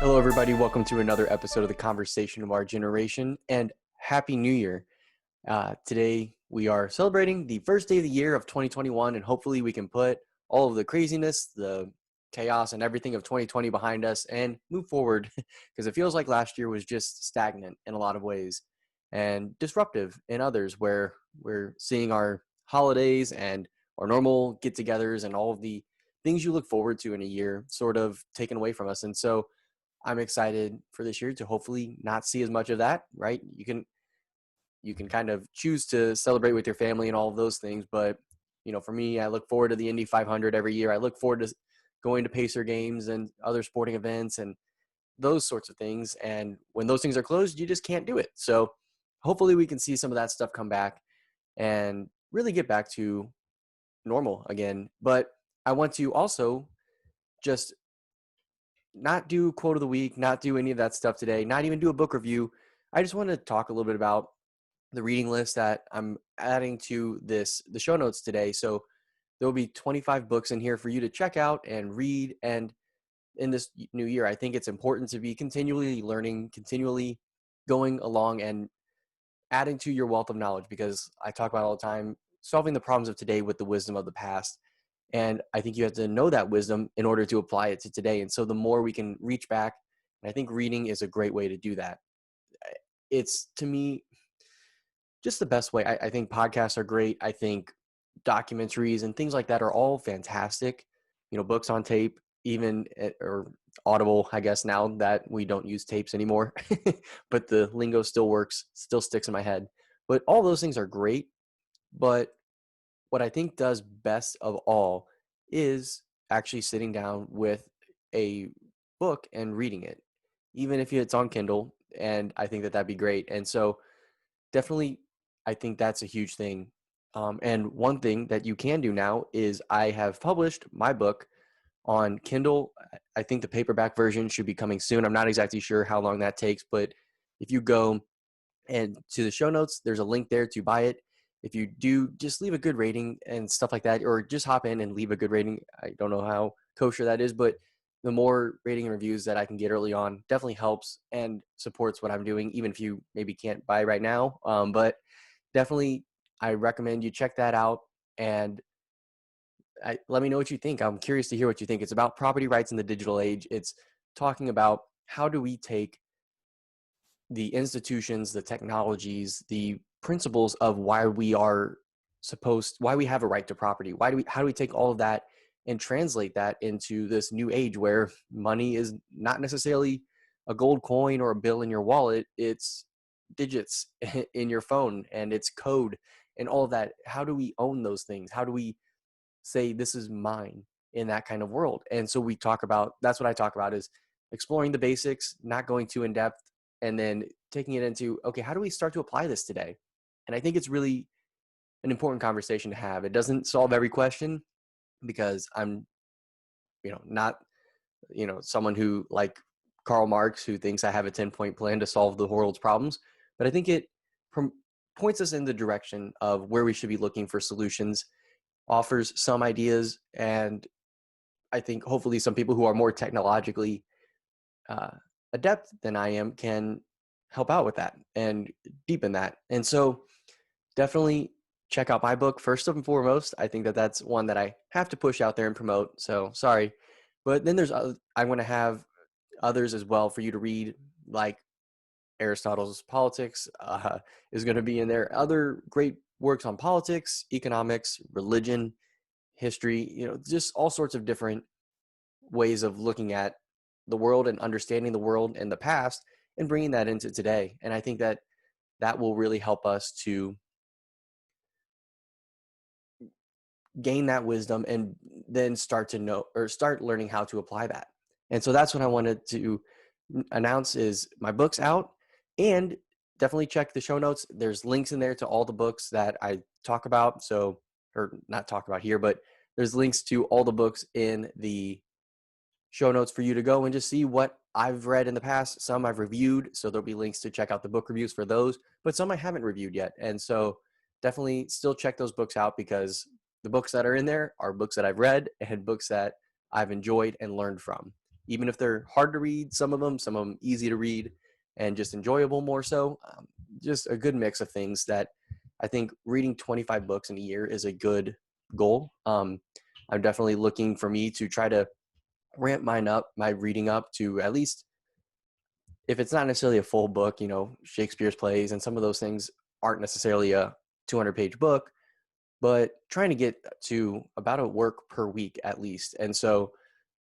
Hello, everybody. Welcome to another episode of the Conversation of Our Generation, and Happy New Year. Today, we are celebrating the first day of the year of 2021, and hopefully we can put all of the craziness, the chaos, and everything of 2020 behind us and move forward, because it feels like last year was just stagnant in a lot of ways and disruptive in others, where we're seeing our holidays and our normal get-togethers and all of the things you look forward to in a year sort of taken away from us. And so I'm excited for this year to hopefully not see as much of that, right? You can kind of choose to celebrate with your family and all of those things, but for me, I look forward to the Indy 500 every year. I look forward to going to Pacer games and other sporting events and those sorts of things. And when those things are closed, you just can't do it. So hopefully we can see some of that stuff come back and really get back to normal again. But I want to also just not do quote of the week, not do any of that stuff today, not even do a book review. I just want to talk a little bit about the reading list that I'm adding to the show notes today. So there will be 25 books in here for you to check out and read. And in this new year, I think it's important to be continually learning, continually going along and adding to your wealth of knowledge, because I talk about all the time, solving the problems of today with the wisdom of the past. And I think you have to know that wisdom in order to apply it to today. And so the more we can reach back, and I think reading is a great way to do that. It's, to me, just the best way. I think podcasts are great. I think documentaries and things like that are all fantastic. Books on tape, even or Audible, I guess, now that we don't use tapes anymore, but the lingo still works, still sticks in my head. But all those things are great. But what I think does best of all is actually sitting down with a book and reading it, even if it's on Kindle. And I think that that'd be great. And so definitely, I think that's a huge thing. And one thing that you can do now is I have published my book on Kindle. I think the paperback version should be coming soon. I'm not exactly sure how long that takes, but if you go and to the show notes, there's a link there to buy it. If you do, just leave a good rating and stuff like that, or just hop in and leave a good rating. I don't know how kosher that is, but the more rating and reviews that I can get early on definitely helps and supports what I'm doing, even if you maybe can't buy right now. But definitely, I recommend you check that out and let me know what you think. I'm curious to hear what you think. It's about property rights in the digital age. It's talking about how do we take the institutions, the technologies, the principles of why we have a right to property. How do we take all of that and translate that into this new age where money is not necessarily a gold coin or a bill in your wallet, it's digits in your phone and it's code and all of that. How do we own those things? How do we say this is mine in that kind of world? And so that's what I talk about, is exploring the basics, not going too in depth, and then taking it into, okay, how do we start to apply this today? And I think it's really an important conversation to have. It doesn't solve every question, because I'm, not, someone who, like Karl Marx, who thinks I have a 10-point plan to solve the world's problems. But I think it points us in the direction of where we should be looking for solutions, offers some ideas, and I think hopefully some people who are more technologically uh, adept than I am can help out with that and deepen that. And so definitely check out my book first and foremost. I think that that's one that I have to push out there and promote. So sorry. But then I'm going to have others as well for you to read, like Aristotle's Politics is going to be in there. Other great works on politics, economics, religion, history, just all sorts of different ways of looking at the world and understanding the world in the past and bringing that into today. And I think that that will really help us to gain that wisdom and then start to know or start learning how to apply that. And so that's what I wanted to announce, is my book's out, and definitely check the show notes. There's links in there to all the books that I talk about. So, or not talk about here, but there's links to all the books in the show notes for you to go and just see what I've read in the past. Some I've reviewed, so there'll be links to check out the book reviews for those, but some I haven't reviewed yet. And so definitely still check those books out, because the books that are in there are books that I've read and books that I've enjoyed and learned from. even if they're hard to read, some of them easy to read and just enjoyable more so. Just a good mix of things that I think reading 25 books in a year is a good goal. I'm definitely looking for me to try to ramp my reading up to at least, if it's not necessarily a full book, Shakespeare's plays and some of those things aren't necessarily a 200-page book, but trying to get to about a work per week at least. And so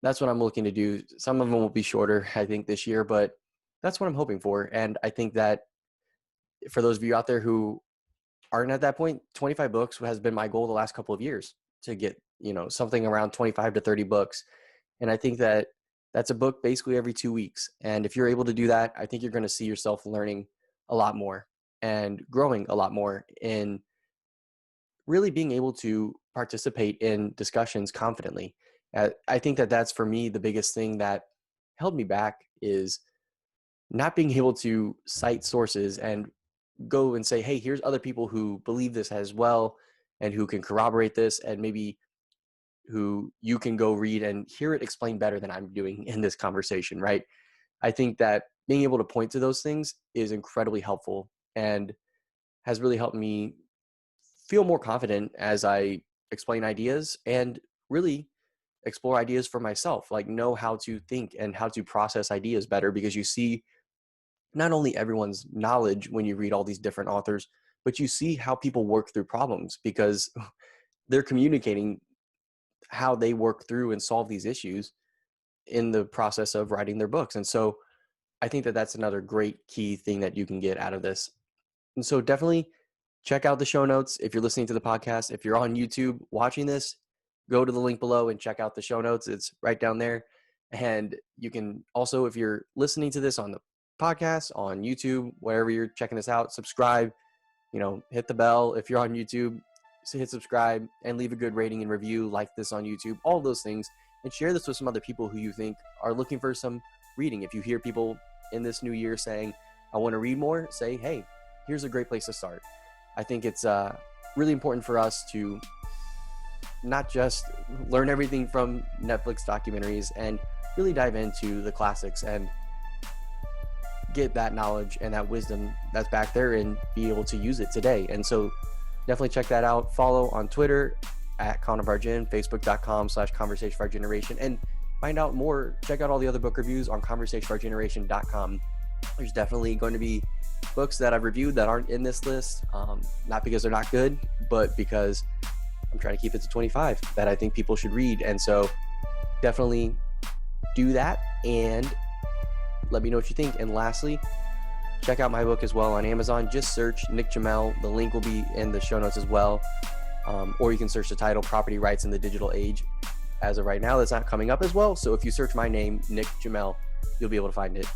that's what I'm looking to do. Some of them will be shorter, I think, this year, but that's what I'm hoping for. And I think that for those of you out there who aren't at that point, 25 books has been my goal the last couple of years, to get, something around 25 to 30 books. And I think that that's a book basically every 2 weeks. And if you're able to do that, I think you're going to see yourself learning a lot more and growing a lot more in really being able to participate in discussions confidently. I think that that's, for me, the biggest thing that held me back, is not being able to cite sources and go and say, hey, here's other people who believe this as well and who can corroborate this, and maybe who you can go read and hear it explained better than I'm doing in this conversation, right? I think that being able to point to those things is incredibly helpful and has really helped me feel more confident as I explain ideas and really explore ideas for myself, like know how to think and how to process ideas better, because you see not only everyone's knowledge when you read all these different authors, but you see how people work through problems, because they're communicating how they work through and solve these issues in the process of writing their books. And so I think that that's another great key thing that you can get out of this. And so definitely check out the show notes. If you're listening to the podcast, if you're on YouTube watching this, go to the link below and check out the show notes. It's right down there. And you can also, if you're listening to this on the podcast, on YouTube, wherever you're checking this out, subscribe, hit the bell. If you're on YouTube, so hit subscribe and leave a good rating and review, like this on YouTube, all those things, and share this with some other people who you think are looking for some reading. If you hear people in this new year saying, I want to read more, say, hey, here's a great place to start. I think it's really important for us to not just learn everything from Netflix documentaries and really dive into the classics and get that knowledge and that wisdom that's back there and be able to use it today. And so definitely check that out. Follow on Twitter at ConnorVarGen, Facebook.com/ConversationForOurGeneration, and find out more. Check out all the other book reviews on ConversationForOurGeneration.com. There's definitely going to be books that I've reviewed that aren't in this list, not because they're not good, but because I'm trying to keep it to 25 that I think people should read. And so definitely do that and let me know what you think. And lastly, check out my book as well on Amazon. Just search Nick Jamel. The link will be in the show notes as well. Or you can search the title, Property Rights in the Digital Age. As of right now, that's not coming up as well. So if you search my name, Nick Jamel, you'll be able to find it.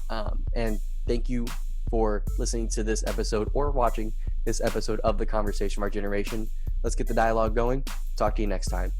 And thank you for listening to this episode or watching this episode of The Conversation of Our Generation. Let's get the dialogue going. Talk to you next time.